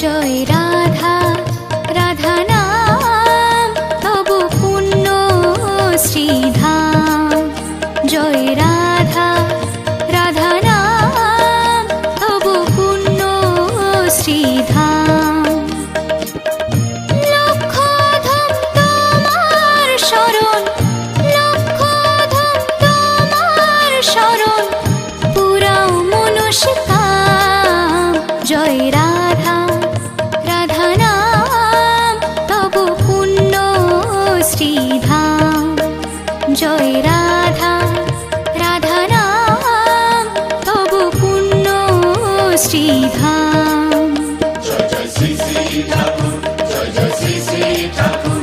জয় রাধা রাধা নাম তব পুণ্য শ্রীধাম। জয় রাধা রাধা নাম তব পুণ্য শ্রীধাম। লক্ষধম তোমার শরণ, লক্ষধম তোমার শরণ, পুরাও মনস্কাম। জয় রাধা রাধা নাম তব পুণ্য শ্রীধাম। জয় রাধা রাধা নাম তব পুণ্য শ্রীধাম। জয় জয় শ্রী শ্রী ঠাকুর, জয় জয় শ্রী শ্রী ঠাকুর।